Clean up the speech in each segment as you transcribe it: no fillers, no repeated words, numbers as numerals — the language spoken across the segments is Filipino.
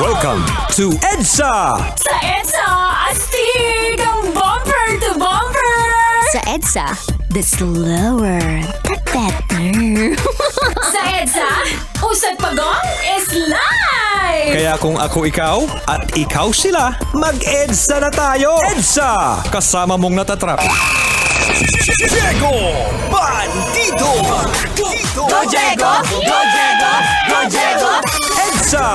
Welcome to EDSA! Sa EDSA, astig ang bumper to bumper! Sa EDSA, the slower, the better. Sa EDSA, usad pagong is live! Kaya kung ako ikaw at ikaw sila, mag-EDSA na tayo! EDSA! Kasama mong natatrap. Diego Bandito! Go Diego! Go Diego! Go Diego! EDSA!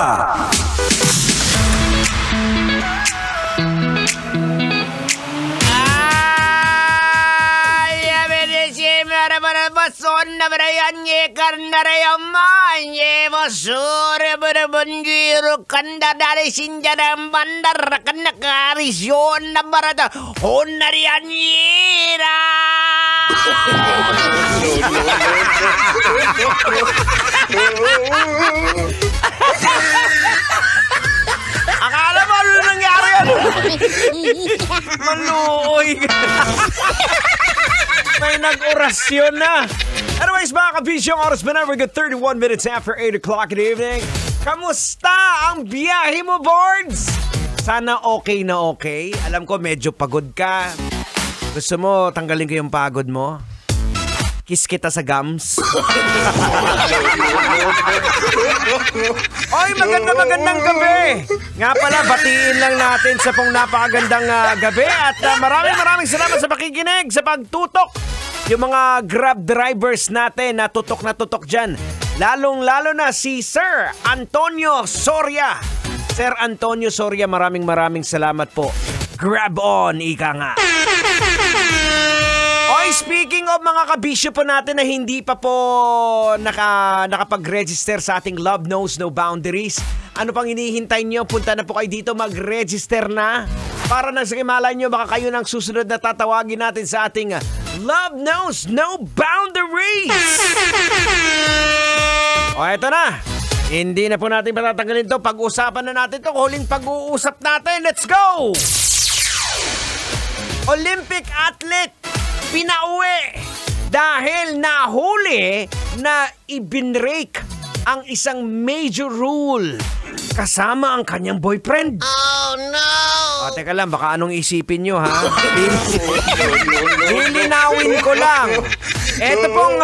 Akala mo ano nangyari yan? Maluoy ka. May nag-orasyon na. Anyways, mga kabisyong, oras ba na? We're good 31 minutes after 8 o'clock in the evening. Kamusta ang biyahe mo, Boards? Sana okay na okay. Alam ko medyo pagod ka. Gusto mo tanggalin ko yung pagod mo? Kiss kita sa gums. Oy, magandang gabi. Nga pala, batiin lang natin sa pong napakagandang gabi. At maraming salamat sa pakikinig, sa pagtutok. Yung mga Grab drivers natin na tutok dyan. Lalong-lalo na si Sir Antonio Soria. Sir Antonio Soria, maraming salamat po. Grab on, ika nga. Oy, speaking of mga kabisyo po natin na hindi pa po nakapag-register sa ating Love Knows No Boundaries, ano pang hinihintay nyo? Punta na po kayo dito, mag-register na. Para nang sakimala nyo, baka kayo nang susunod na tatawagin natin sa ating Love Knows No Boundaries. O, eto na. Hindi na po natin patatanggalin to. Pag-usapan na natin to. Huling pag-uusap natin. Let's go! Olympic athlete pinauwi dahil nahuli na ibinrake ang isang major rule kasama ang kanyang boyfriend. Oh no! Teka lang, baka anong isipin nyo ha? Lilinawin ko lang. Ito pong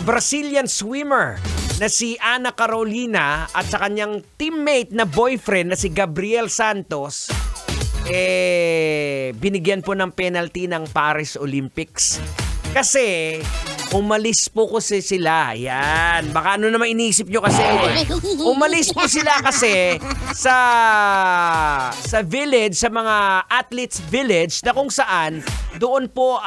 Brazilian swimmer na si Ana Carolina at sa kanyang teammate na boyfriend na si Gabriel Santos, binigyan po ng penalty ng Paris Olympics. Kasi umalis po kasi sila. Yan. Baka ano naman iniisip nyo kasi. Umalis po sila kasi sa village, sa mga athletes village na kung saan doon po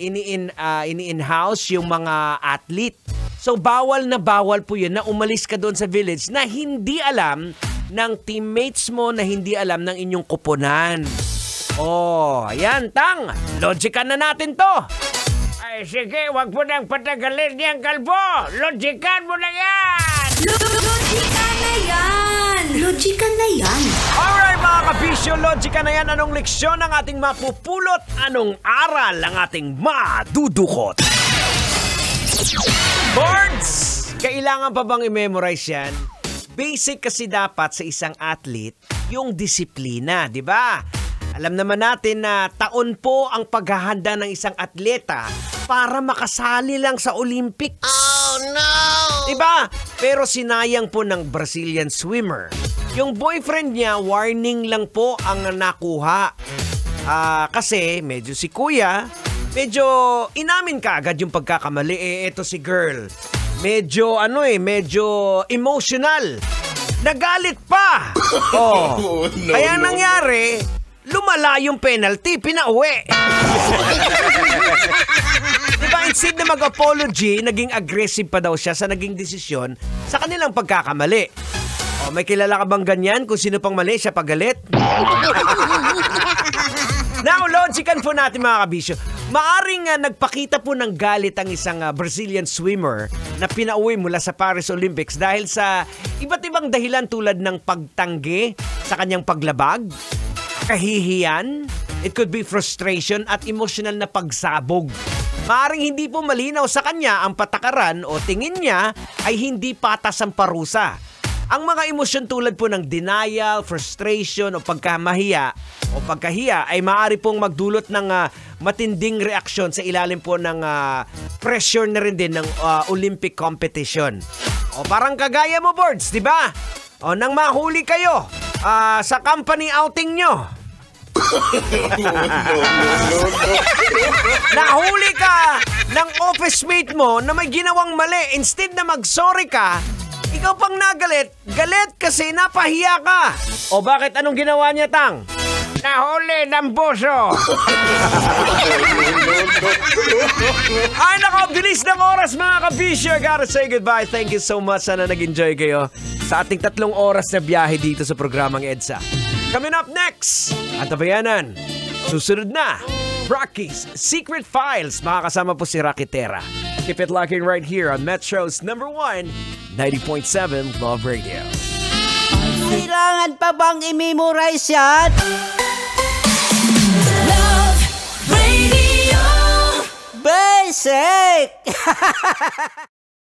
ini-in-house yung mga athlete. So bawal na bawal po yun na umalis ka doon sa village na hindi alam ng teammates mo, na hindi alam ng inyong kuponan. Oh, ayan, Tang. Logican na natin to. Ay, sige, wag mo nang patagalin niyang kalbo. Logican mo na yan. Logican na yan. Logican na yan. Alright, mga kabisyo, logican na yan. Anong leksyon ang ating mapupulot? Anong aral ang ating madudukot? Boards! Kailangan pa bang i-memorize yan? Basic kasi dapat sa isang athlete yung disiplina, di ba? Alam naman natin na taon po ang paghahanda ng isang atleta para makasali lang sa Olympics. Oh no! Di ba? Pero sinayang po ng Brazilian swimmer. Yung boyfriend niya, warning lang po ang nakuha. Kasi medyo si kuya, medyo inamin ka agad yung pagkakamali. Eto si girl. Medyo emotional. Nagalit pa. Oh. Kaya nangyari, lumala yung penalty, pinauwi. Diba, instead na mag-apology, naging aggressive pa daw siya sa naging desisyon sa kanilang pagkakamali. Oh, may kilala ka bang ganyan? Kung sino pang mali, siya pagalit? Now, logican po natin mga kabisyo. Maaring nagpakita po ng galit ang isang Brazilian swimmer na pinauwi mula sa Paris Olympics dahil sa iba't ibang dahilan tulad ng pagtanggi sa kanyang paglabag, kahihiyan, it could be frustration at emotional na pagsabog. Maaring hindi po malinaw sa kanya ang patakaran o tingin niya ay hindi patas ang parusa. Ang mga emosyon tulad po ng denial, frustration o pagkamahiya o pagkahiya ay maaari pong magdulot ng matinding reaksyon sa ilalim po ng pressure na rin din ng Olympic competition. O parang kagaya mo, Boards, di ba? O nang mahuli kayo sa company outing nyo. Nahuli ka ng office mate mo na may ginawang mali. Instead na mag-sorry ka, ikaw pang nagalit. Galit kasi napahiya ka. O bakit? Anong ginawa niya, Tang? Nahuli ng buso. Ay, nako, bilis ng oras mga kabisyo. Gotta say goodbye. Thank you so much. Sana nag-enjoy kayo sa ating 3 oras na biyahe dito sa programang EDSA. Coming up next, at tabayanan, susunod na, Rocky's Secret Files. Makakasama po si Rocky Terra. Keep it locking right here on Metro's #1, 90.7 Love Radio. Kailangan pa bang i-memorize yan? Love Radio. Basic!